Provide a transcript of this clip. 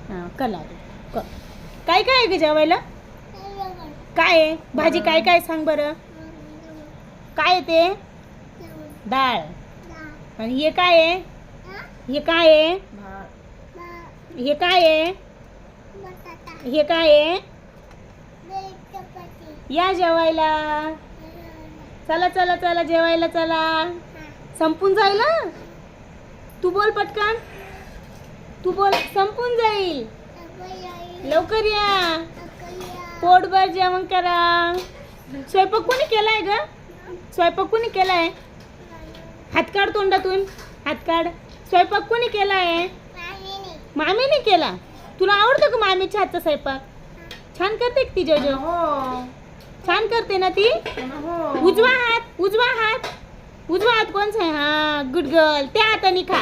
हां कला काय काय आहे ग जेवायला? काय आहे भाजी? काय काय सांग बरं. काय आहे ते? डाळ. आणि हे काय आहे? हे काय आहे? हे काय आहे? हे काय आहे? या जेवायला. चला चला चला जेवायला चला. संपून जाईल हं? तू बोल पटकन. तू बोल. संपून जाईल. लवकर या. पोटभर जेवण करा. स्वयंपाक कोणी केलाय ग? स्वयंपाक कोणी केलाय? हात काढ तोंडातून. हात काढ. स्वयंपाक कोणी केलाय? मामीने केला. तुला आवडतं का मामीच्या हातचा स्वयंपाक? छान करते का ती जोजो? छान करते ना ती? उजवा हात. उजवा हात. उजवा हात कोणचा आहे? हा गुड गर्ल. त्या हाताने खा.